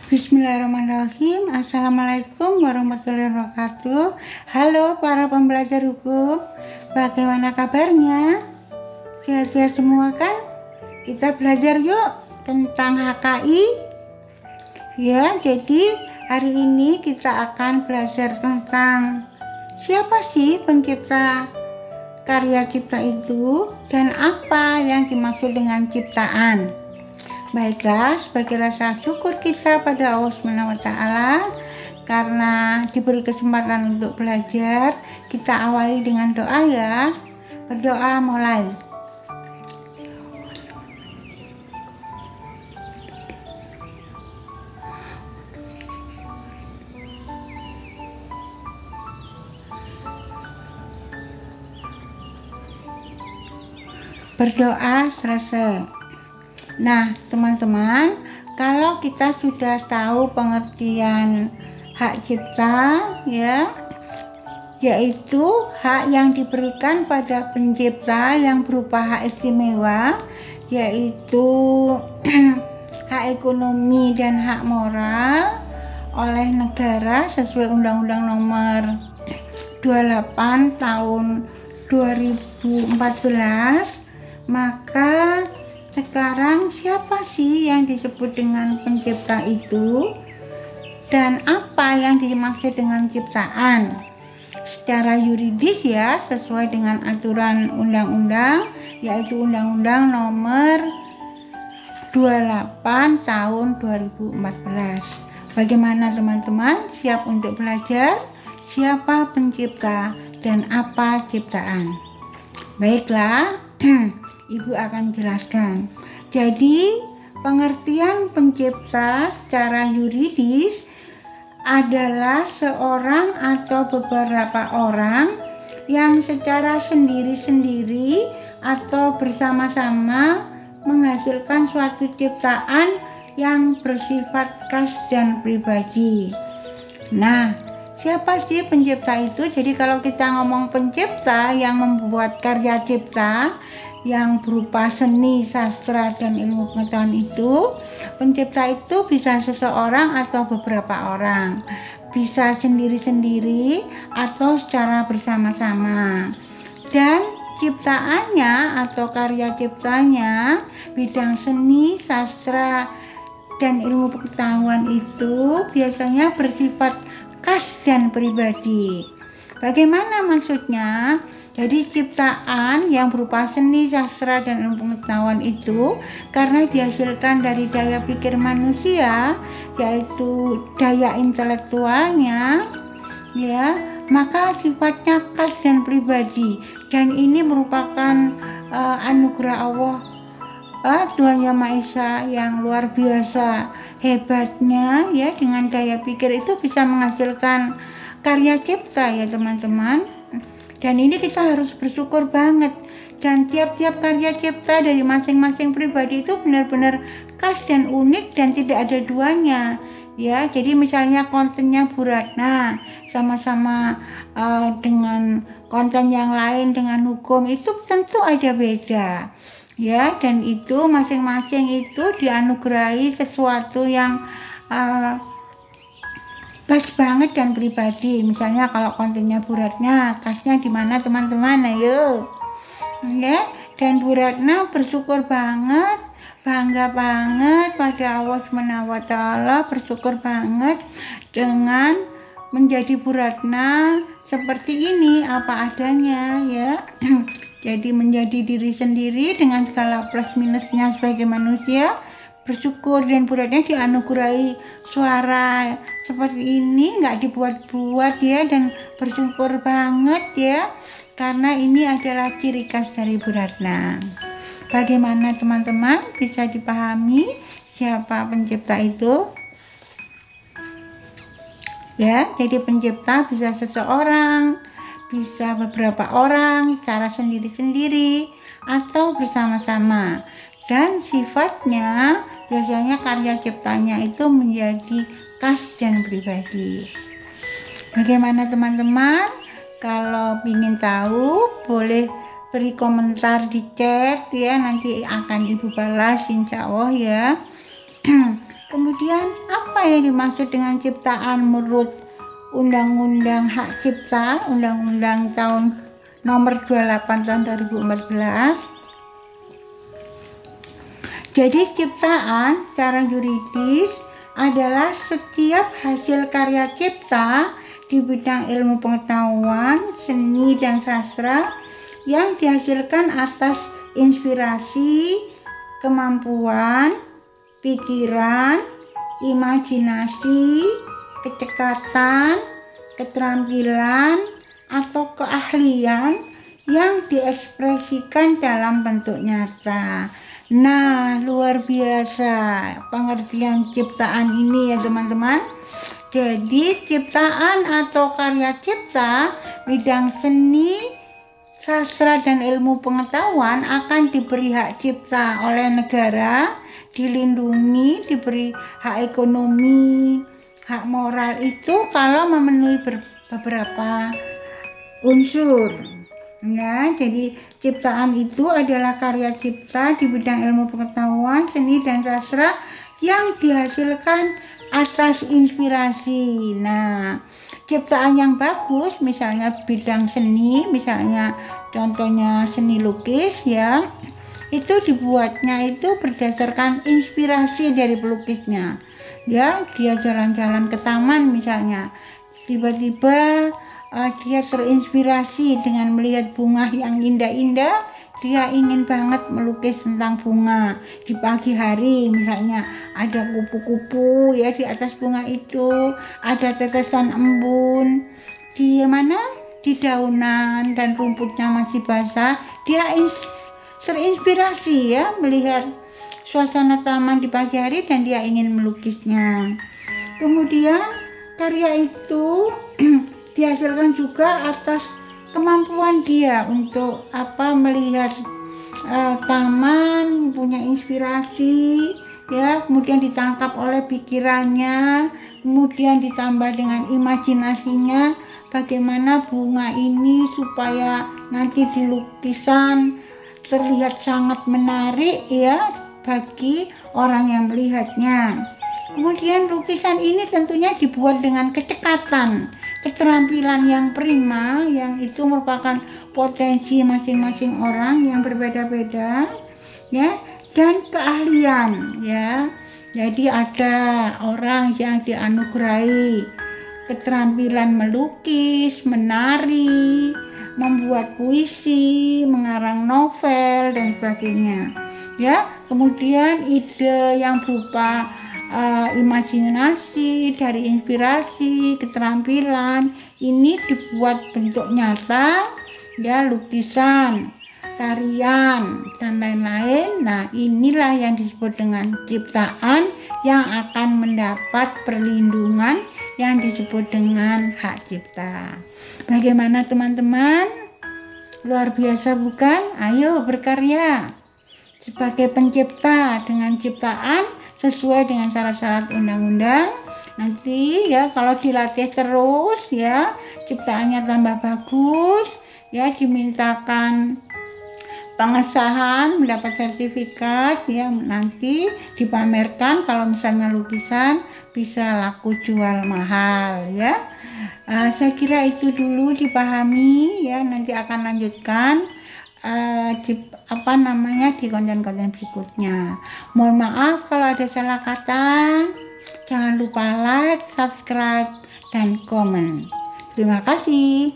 Bismillahirrahmanirrahim. Assalamualaikum warahmatullahi wabarakatuh. Halo para pembelajar hukum, bagaimana kabarnya? Sehat-sehat semua kan? Kita belajar yuk tentang HKI. Ya, jadi hari ini kita akan belajar tentang siapa sih pencipta karya cipta itu dan apa yang dimaksud dengan ciptaan. Baiklah, sebagai rasa syukur kita pada Allah SWT karena diberi kesempatan untuk belajar, kita awali dengan doa ya. Berdoa mulai. Berdoa selesai. Nah, teman-teman, kalau kita sudah tahu pengertian hak cipta ya, yaitu hak yang diberikan pada pencipta yang berupa hak istimewa, yaitu hak ekonomi dan hak moral oleh negara sesuai Undang-Undang Nomor 28 Tahun 2014, maka sekarang siapa sih yang disebut dengan pencipta itu dan apa yang dimaksud dengan ciptaan? Secara yuridis ya, sesuai dengan aturan undang-undang, yaitu Undang-Undang Nomor 28 Tahun 2014. Bagaimana teman-teman? Siap untuk belajar? Siapa pencipta dan apa ciptaan? Baiklah, Ibu akan jelaskan. Jadi, pengertian pencipta secara yuridis adalah seorang atau beberapa orang yang secara sendiri-sendiri atau bersama-sama menghasilkan suatu ciptaan yang bersifat khas dan pribadi. Nah, siapa sih pencipta itu? Jadi kalau kita ngomong pencipta yang membuat karya cipta yang berupa seni, sastra, dan ilmu pengetahuan itu, pencipta itu bisa seseorang atau beberapa orang, bisa sendiri-sendiri atau secara bersama-sama. Dan ciptaannya atau karya ciptanya bidang seni, sastra, dan ilmu pengetahuan itu biasanya bersifat khas dan pribadi. Bagaimana maksudnya? Jadi ciptaan yang berupa seni, sastra, dan ilmu pengetahuan itu karena dihasilkan dari daya pikir manusia, yaitu daya intelektualnya, ya, maka sifatnya khas dan pribadi. Dan ini merupakan anugerah Allah, Tuhan Yang Maha Esa yang luar biasa hebatnya ya, dengan daya pikir itu bisa menghasilkan karya cipta ya teman-teman. Dan ini kita harus bersyukur banget. Dan tiap-tiap karya cipta dari masing-masing pribadi itu benar-benar khas dan unik dan tidak ada duanya. Ya, jadi misalnya kontennya Bu Ratna sama-sama dengan konten yang lain dengan hukum itu tentu ada beda. Ya, dan itu masing-masing itu dianugerahi sesuatu yang khas banget dan pribadi. Misalnya kalau kontennya Bu Ratna, khasnya di mana teman-teman? Ayo. Ya, dan Bu Ratna bersyukur banget, bangga banget pada Allah SWT, bersyukur banget dengan menjadi Bu Ratna seperti ini apa adanya ya. Jadi menjadi diri sendiri dengan segala plus minusnya sebagai manusia, bersyukur. Dan Bu Ratna dianugerahi suara seperti ini, nggak dibuat-buat ya, dan bersyukur banget ya karena ini adalah ciri khas dari Bu Ratna. Bagaimana teman-teman, bisa dipahami siapa pencipta itu? Ya, jadi pencipta bisa seseorang, bisa beberapa orang secara sendiri-sendiri atau bersama-sama. Dan sifatnya biasanya karya ciptanya itu menjadi khas dan pribadi. Bagaimana teman-teman? Kalau ingin tahu boleh beri komentar di chat ya, nanti akan Ibu balas insya Allah ya. Kemudian apa Apa yang dimaksud dengan ciptaan menurut Undang-Undang Hak Cipta, Undang-Undang tahun nomor 28 tahun 2014? Jadi ciptaan secara yuridis adalah setiap hasil karya cipta di bidang ilmu pengetahuan, seni dan sastra yang dihasilkan atas inspirasi, kemampuan, pikiran, imajinasi, kecekatan, keterampilan, atau keahlian yang diekspresikan dalam bentuk nyata. Nah, luar biasa pengertian ciptaan ini ya teman-teman. Jadi ciptaan atau karya cipta bidang seni, sastra dan ilmu pengetahuan akan diberi hak cipta oleh negara, dilindungi, diberi hak ekonomi, hak moral itu kalau memenuhi beberapa unsur. Nah, jadi ciptaan itu adalah karya cipta di bidang ilmu pengetahuan, seni dan sastra yang dihasilkan atas inspirasi. Nah, ciptaan yang bagus misalnya bidang seni, misalnya contohnya seni lukis ya, itu dibuatnya itu berdasarkan inspirasi dari pelukisnya. Ya, dia jalan-jalan ke taman misalnya, tiba-tiba dia terinspirasi dengan melihat bunga yang indah-indah, dia ingin banget melukis tentang bunga. Di pagi hari misalnya ada kupu-kupu ya di atas bunga itu, ada tetesan embun di mana di daunan dan rumputnya masih basah, dia terinspirasi ya melihat suasana taman di pagi hari dan dia ingin melukisnya. Kemudian karya itu dihasilkan juga atas kemampuan dia untuk melihat taman, punya inspirasi ya, kemudian ditangkap oleh pikirannya, kemudian ditambah dengan imajinasinya bagaimana bunga ini supaya nanti di lukisan terlihat sangat menarik ya bagi orang yang melihatnya. Kemudian lukisan ini tentunya dibuat dengan kecekatan, keterampilan yang prima, yang itu merupakan potensi masing-masing orang yang berbeda-beda ya, dan keahlian ya. Jadi ada orang yang dianugerahi keterampilan melukis, menari, membuat puisi, mengarang novel dan sebagainya ya. Kemudian ide yang berupa imajinasi dari inspirasi, keterampilan ini dibuat bentuk nyata ya, lukisan, tarian dan lain-lain. Nah, inilah yang disebut dengan ciptaan yang akan mendapat perlindungan yang disebut dengan hak cipta. Bagaimana teman-teman? Luar biasa bukan? Ayo berkarya sebagai pencipta dengan ciptaan sesuai dengan syarat-syarat undang-undang. Nanti ya kalau dilatih terus ya, ciptaannya tambah bagus ya, dimintakan pengesahan, mendapat sertifikat ya, nanti dipamerkan. Kalau misalnya lukisan bisa laku jual mahal ya. Saya kira itu dulu dipahami ya, nanti akan lanjutkan di konten-konten berikutnya. Mohon maaf kalau ada salah kata. Jangan lupa like, subscribe, dan komen. Terima kasih.